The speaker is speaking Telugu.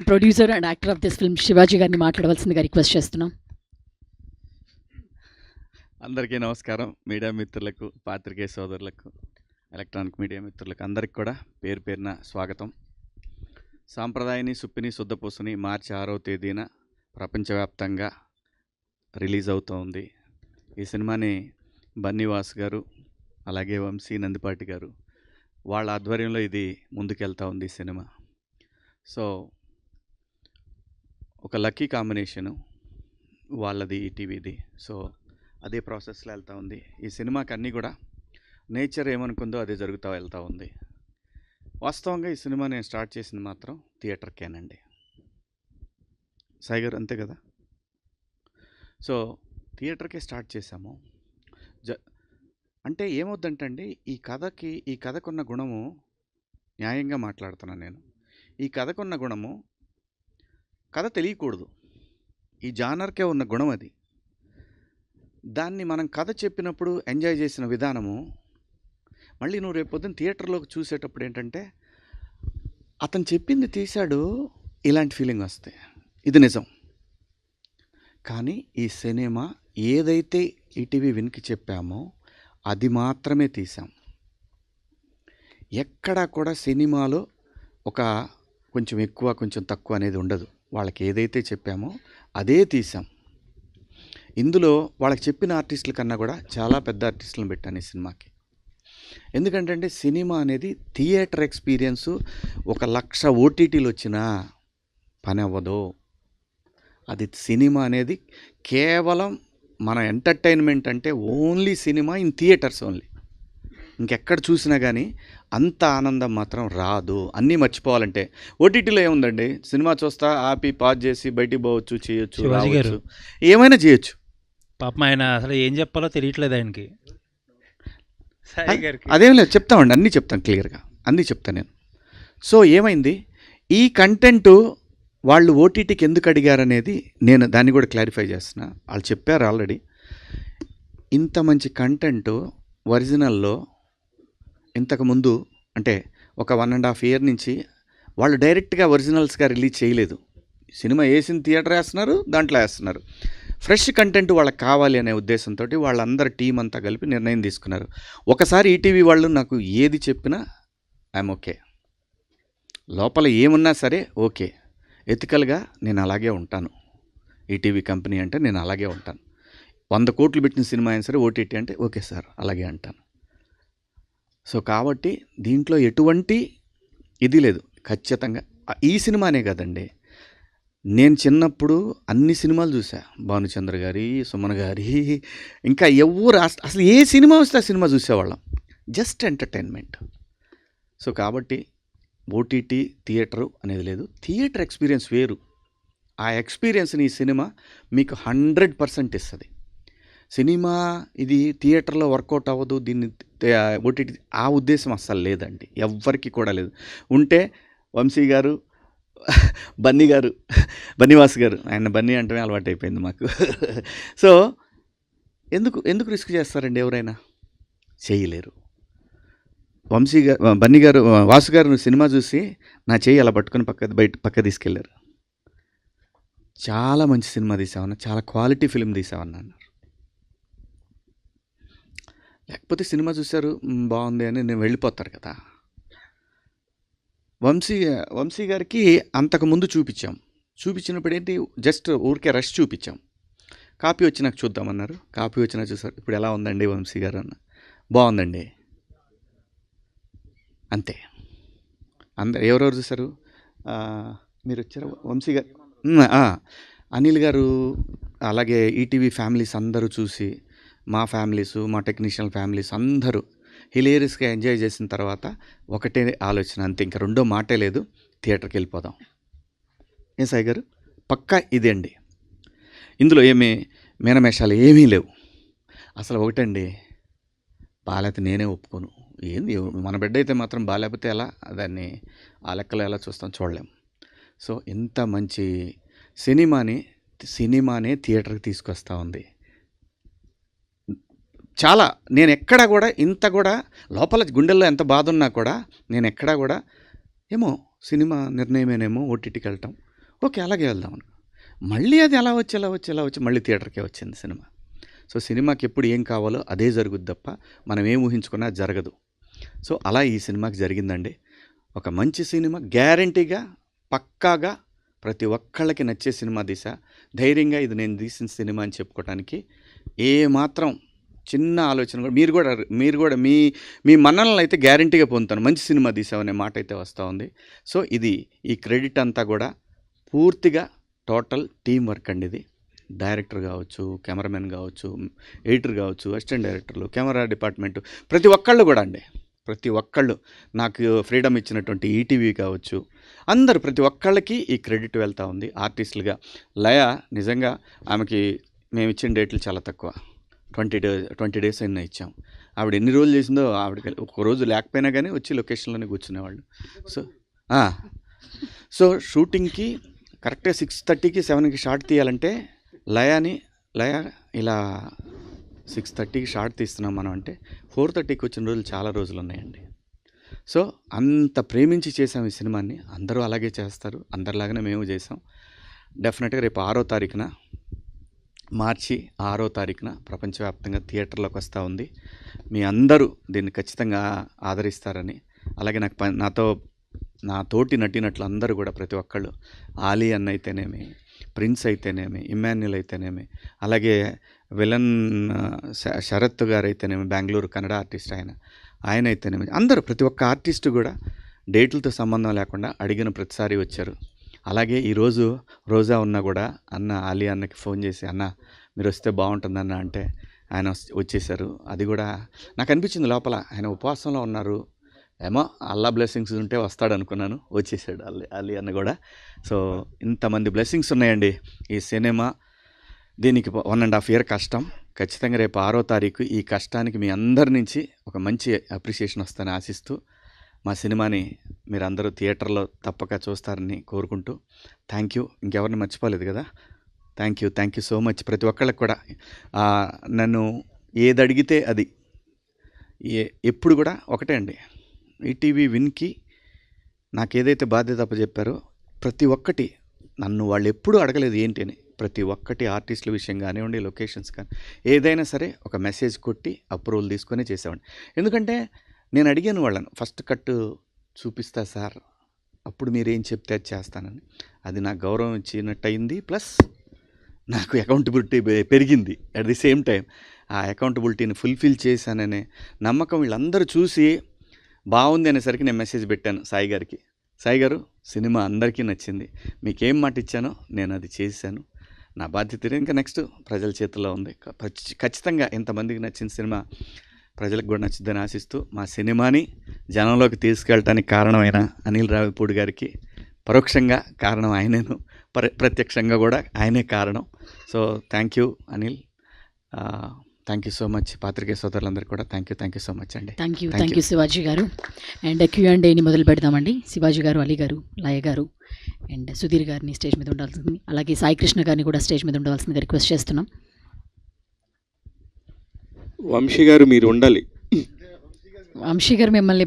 Producer and actor of this film Shivaji గారిని మాట్లాడవలసిందిగా రిక్వెస్ట్ చేస్తున్నాం. అందరికీ నమస్కారం. మీడియా మిత్రులకు, పాత్రికేయ సోదరులకు, ఎలక్ట్రానిక్ మీడియా మిత్రులకు అందరికి కూడా పేరు పేరున స్వాగతం. సాంప్రదాయని సుప్పిని శుద్ధపూసని మార్చి 6వ తేదీన ప్రపంచవ్యాప్తంగా రిలీజ్ అవుతోంది. ఈ సినిమాని బన్నీవాస్ గారు అలాగే వంశీ నందిపాటి గారు వాళ్ళ ఆధ్వర్యంలో ఇది ముందుకెళ్తా ఉంది ఈ సినిమా. సో ఒక లక్కీ కాంబినేషను వాళ్ళది, ఈటీవీది. సో అదే ప్రాసెస్లో వెళ్తూ ఉంది. ఈ సినిమాకి అన్నీ కూడా నేచర్ ఏమనుకుందో అదే జరుగుతూ వెళ్తూ ఉంది. వాస్తవంగా ఈ సినిమా నేను స్టార్ట్ చేసింది మాత్రం థియేటర్కేనండి. సాయి గారు అంతే కదా. సో థియేటర్కే స్టార్ట్ చేశాము. అంటే ఏమవుద్దంటే ఈ కథకున్న గుణము, న్యాయంగా మాట్లాడుతున్నాను నేను, ఈ కథకున్న గుణము కథ తెలియకూడదు. ఈ జానర్కే ఉన్న గుణం అది. దాన్ని మనం కథ చెప్పినప్పుడు ఎంజాయ్ చేసిన విధానము మళ్ళీ నువ్వు రేపు పొద్దున్న థియేటర్లోకి చూసేటప్పుడు ఏంటంటే అతను చెప్పింది తీశాడు, ఇలాంటి ఫీలింగ్ వస్తాయి. ఇది నిజం. కానీ ఈ సినిమా ఏదైతే ఈటీవీ విన్కి చెప్పామో అది మాత్రమే తీసాం. ఎక్కడా కూడా సినిమాలో ఒక కొంచెం ఎక్కువ కొంచెం తక్కువ అనేది ఉండదు. వాళ్ళకి ఏదైతే చెప్పామో అదే తీసాం. ఇందులో వాళ్ళకి చెప్పిన ఆర్టిస్టుల కన్నా కూడా చాలా పెద్ద ఆర్టిస్టులను పెట్టాను ఈ సినిమాకి. ఎందుకంటే సినిమా అనేది థియేటర్ ఎక్స్పీరియన్సు 1,00,000 ఓటీటీలు వచ్చినా పని అవ్వదు. అది సినిమా అనేది కేవలం మన ఎంటర్టైన్మెంట్ అంటే only cinema in theatres only. ఇంకెక్కడ చూసినా కానీ అంత ఆనందం మాత్రం రాదు. అన్నీ మర్చిపోవాలంటే ఓటీటీలో ఏముందండి, సినిమా చూస్తా ఆపి పాజ్ చేసి బయటికి పోవచ్చు, చేయొచ్చు, రావచ్చు, ఏమైనా చేయొచ్చు. పాపం ఆయన అసలు ఏం చెప్పాలో తెలియట్లేదు ఆయనకి. అదేం లేదు, చెప్తామండి, అన్నీ చెప్తాను, క్లియర్గా అన్నీ చెప్తాను నేను. సో ఏమైంది, ఈ కంటెంటు వాళ్ళు ఓటీటీకి ఎందుకు అడిగారనేది నేను దాన్ని కూడా క్లారిఫై చేస్తున్నా. వాళ్ళు చెప్పారు ఆల్రెడీ. ఇంత మంచి కంటెంటు ఒరిజినల్లో ఇంతకుముందు అంటే ఒక 1.5 year నుంచి వాళ్ళు డైరెక్ట్గా ఒరిజినల్స్గా రిలీజ్ చేయలేదు. సినిమా వేసిన థియేటర్ వేస్తున్నారు, దాంట్లో వేస్తున్నారు. ఫ్రెష్ కంటెంట్ వాళ్ళకి కావాలి అనే ఉద్దేశంతో వాళ్ళందరూ టీం అంతా కలిపి నిర్ణయం తీసుకున్నారు. ఒకసారి ఈటీవీ వాళ్ళు నాకు ఏది చెప్పినా ఐఎమ్ ఓకే, లోపల ఏమున్నా సరే ఓకే. ఎథికల్గా నేను అలాగే ఉంటాను. ఈటీవీ కంపెనీ అంటే నేను అలాగే ఉంటాను. 100 కోట్లు పెట్టిన సినిమా అయినా సరే ఓటీటీ అంటే ఓకే సార్ అలాగే అంటాను. సో కాబట్టి దీంట్లో ఎటువంటి ఇది లేదు. ఖచ్చితంగా ఈ సినిమానే కదండి, నేను చిన్నప్పుడు అన్ని సినిమాలు చూసా. భానుచంద్ర గారి, సుమన్ గారి, ఇంకా ఎవరు అసలు ఏ సినిమా వస్తే ఆ సినిమా చూసేవాళ్ళం, జస్ట్ ఎంటర్టైన్మెంట్. సో కాబట్టి ఓటీటీ థియేటరు అనేది లేదు. థియేటర్ ఎక్స్పీరియన్స్ వేరు. ఆ ఎక్స్పీరియన్స్ని ఈ సినిమా మీకు 100% ఇస్తుంది. సినిమా ఇది థియేటర్లో వర్కౌట్ అవ్వదు, దీన్ని ఓటీటీ, ఆ ఉద్దేశం అస్సలు లేదండి, ఎవ్వరికి కూడా లేదు. ఉంటే వంశీ గారు, బన్నీవాస్ గారు, ఆయన బన్నీ అంటే అలవాటు అయిపోయింది మాకు. సో ఎందుకు రిస్క్ చేస్తారండి, ఎవరైనా చేయలేరు. వంశీ గారు, బన్నీ గారు, వాసు గారు సినిమా చూసి నా చేయి అలా పట్టుకొని పక్క తీసుకెళ్ళారు. చాలా మంచి సినిమా తీసామన్నా, చాలా క్వాలిటీ ఫిలిం తీసామన్నా అన్నారు. లేకపోతే సినిమా చూశారు బాగుంది అని నేను వెళ్ళిపోతారు కదా. వంశీ గారికి అంతకుముందు చూపించినప్పుడు ఏంటి, జస్ట్ ఊరికే రష్ చూపించాం. కాపీ వచ్చి నాకు చూద్దామన్నారు. కాపీ వచ్చినా చూసారు. ఇప్పుడు ఎలా ఉందండి వంశీ గారు అన్న, బాగుందండి అంతే. ఎవరెవరు చూసారు, మీరు వచ్చారు, వంశీ గారు, అనిల్ గారు, అలాగే ఈటీవీ ఫ్యామిలీస్ అందరూ చూసి, మా ఫ్యామిలీసు, మా టెక్నీషియన్ ఫ్యామిలీస్ అందరూ హిలేరియస్గా ఎంజాయ్ చేసిన తర్వాత ఒకటే ఆలోచన, అంతే, ఇంకా రెండో మాటే లేదు, థియేటర్కి వెళ్ళిపోదాం. ఏం సాయి గారు, పక్కా ఇదే అండి. ఇందులో ఏమీ మేనమేషాలు ఏమీ లేవు. అసలు ఒకటండి, బాలేకపోతే నేనే ఒప్పుకోను. ఏంది, మన బిడ్డ అయితే మాత్రం బాలేకపోతే ఎలా, దాన్ని ఆ లెక్కలో ఎలా చూస్తాం, చూడలేము. సో ఇంత మంచి సినిమానే థియేటర్కి తీసుకొస్తూ ఉంది. చాలా, నేను ఎక్కడా కూడా ఇంత కూడా లోపల గుండెల్లో ఎంత బాధ ఉన్నా కూడా నేను ఎక్కడా కూడా ఏమో సినిమా నిర్ణయమేనేమో ఓటీటీకి వెళ్ళటం, ఓకే అలాగే వెళ్దాం అనుకో. మళ్ళీ అది ఎలా వచ్చి మళ్ళీ థియేటర్కే వచ్చింది సినిమా. సో సినిమాకి ఎప్పుడు ఏం కావాలో అదే జరుగుద్ది తప్ప మనం ఏం ఊహించుకున్నా జరగదు. సో అలా ఈ సినిమాకి జరిగిందండి. ఒక మంచి సినిమా, గ్యారంటీగా పక్కాగా ప్రతి ఒక్కళ్ళకి నచ్చే సినిమా తీసా. ధైర్యంగా ఇది నేను తీసిన సినిమా అని చెప్పుకోవడానికి ఏ మాత్రం చిన్న ఆలోచన కూడా మీరు కూడా మీ మన్ననలు అయితే గ్యారంటీగా పొందుతాను. మంచి సినిమా తీసామనే మాట అయితే వస్తూ ఉంది. సో ఈ క్రెడిట్ అంతా కూడా పూర్తిగా టోటల్ టీం వర్క్ అండి. ఇది డైరెక్టర్ కావచ్చు, కెమెరామెన్ కావచ్చు, ఎడిటర్ కావచ్చు, అసిస్టెంట్ డైరెక్టర్లు, కెమెరా డిపార్ట్మెంటు, ప్రతి ఒక్కళ్ళు కూడా అండి. ప్రతి ఒక్కళ్ళు నాకు ఫ్రీడమ్ ఇచ్చినటువంటి ఈటీవీ కావచ్చు, అందరూ ప్రతి ఒక్కళ్ళకి ఈ క్రెడిట్ వెళ్తూ ఉంది. ఆర్టిస్టులుగా లయ నిజంగా ఆమెకి మేము ఇచ్చిన డేట్లు చాలా తక్కువ. 20 డేస్ అయినా ఇచ్చాం. ఆవిడ ఎన్ని రోజులు చేసిందో ఆవిడకి ఒక రోజు లేకపోయినా కానీ వచ్చి లొకేషన్లోనే కూర్చునేవాళ్ళు. సో షూటింగ్కి కరెక్ట్గా 6:30కి 7కి షార్ట్ తీయాలంటే లయ ఇలా 6:30కి షార్ట్ తీస్తున్నాం మనం అంటే 4:30కి వచ్చిన రోజులు చాలా రోజులు ఉన్నాయండి. సో అంత ప్రేమించి చేసాం ఈ సినిమాని. అందరూ అలాగే చేస్తారు, అందరిలాగానే మేము చేసాం. డెఫినెట్గా రేపు 6వ తారీఖున, మార్చి 6వ తారీఖున ప్రపంచవ్యాప్తంగా థియేటర్లోకి వస్తూ ఉంది. మీ అందరూ దీన్ని ఖచ్చితంగా ఆదరిస్తారని, అలాగే నా తోటి నటినట్లు అందరూ కూడా ప్రతి ఒక్కళ్ళు, ఆలీ అన్న అయితేనేమి, ప్రిన్స్ అయితేనేమి, ఇమ్మాన్యుల్ అయితేనేమి, అలాగే విలన్ శరత్ గారు అయితేనేమి, బెంగళూరు కన్నడ ఆర్టిస్ట్ ఆయన అయితేనేమి, అందరూ ప్రతి ఒక్క ఆర్టిస్టు కూడా డేట్లతో సంబంధం లేకుండా అడిగిన ప్రతిసారి వచ్చారు. అలాగే ఈరోజు రోజా ఉన్నా కూడా ఆలీ అన్నకి ఫోన్ చేసి, అన్న మీరు వస్తే బాగుంటుందన్న అంటే ఆయన వచ్చేసారు. అది కూడా నాకు అనిపించింది లోపల, ఆయన ఉపవాసంలో ఉన్నారు, ఏమో అల్లా బ్లెస్సింగ్స్ ఉంటే వస్తాడు అనుకున్నాను. వచ్చేసాడు అలీ అన్న కూడా. సో ఇంతమంది బ్లెస్సింగ్స్ ఉన్నాయండి ఈ సినిమా. దీనికి 1.5 year కష్టం. ఖచ్చితంగా రేపు 6వ తారీఖు ఈ కష్టానికి మీ అందరి నుంచి ఒక మంచి అప్రిషియేషన్ వస్తుందని ఆశిస్తూ, మా సినిమాని మీరందరూ థియేటర్లో తప్పక చూస్తారని కోరుకుంటూ, థ్యాంక్ యూ. ఇంకెవరిని మర్చిపోలేదు కదా, థ్యాంక్ యూ సో మచ్. ప్రతి ఒక్కళ్ళకి కూడా నన్ను ఏది అడిగితే అది, ఎప్పుడు కూడా ఒకటే అండి, ఈటీవీ విన్కి నాకు ఏదైతే బాధ్యత అప్పచెప్పారో ప్రతి ఒక్కటి నన్ను వాళ్ళు ఎప్పుడూ అడగలేదు ఏంటి అని. ప్రతి ఒక్కటి ఆర్టిస్టుల విషయం కానివ్వండి, లొకేషన్స్ కానీ ఏదైనా సరే ఒక మెసేజ్ కొట్టి అప్రూవల్ తీసుకొని చేసేవాడిని. ఎందుకంటే నేను అడిగాను వాళ్ళను, ఫస్ట్ కట్ చూపిస్తా సార్, అప్పుడు మీరేం చెప్తే అది చేస్తానని. అది నాకు గౌరవం ఇచ్చినట్టు అయింది, ప్లస్ నాకు అకౌంటబిలిటీ పెరిగింది. అట్ ది సేమ్ టైం ఆ అకౌంటబిలిటీని ఫుల్ఫిల్ చేశాననే నమ్మకం వీళ్ళందరూ చూసి బాగుంది అనేసరికి నేను మెసేజ్ పెట్టాను సాయి గారికి. సాయి గారు, సినిమా అందరికీ నచ్చింది, మీకేం మాట ఇచ్చానో నేను అది చేశాను, నా బాధ్యత ఇంకా నెక్స్ట్ ప్రజల చేతుల్లో ఉంది. ఖచ్చితంగా ఇంతమందికి నచ్చిన సినిమా ప్రజలకు కూడా నచ్చుద్దని ఆశిస్తూ, మా సినిమాని జనంలోకి తీసుకెళ్ళటానికి కారణమైన అనిల్ రావిపూడి గారికి పరోక్షంగా కారణం ఆయనేను, ప్రత్యక్షంగా కూడా ఆయనే కారణం. So thank you Anil, thank you so much. పాత్రికేయ సోదరులందరికీ కూడా థ్యాంక్ యూ సో మచ్ అండి. థ్యాంక్ యూ శివాజీ గారు. అండ్ Q&Aని మొదలు పెడదామండి. శివాజీ గారు, అలీ గారు, లయ గారు అండ్ సుధీర్ గారిని స్టేజ్ మీద ఉండాల్సింది, అలాగే సాయి కృష్ణ గారిని కూడా స్టేజ్ మీద ఉండవలసిందిగా రిక్వెస్ట్ చేస్తున్నాం. వంశీ గారు మీరు ఉండాలి. వంశీ గారు మిమ్మల్ని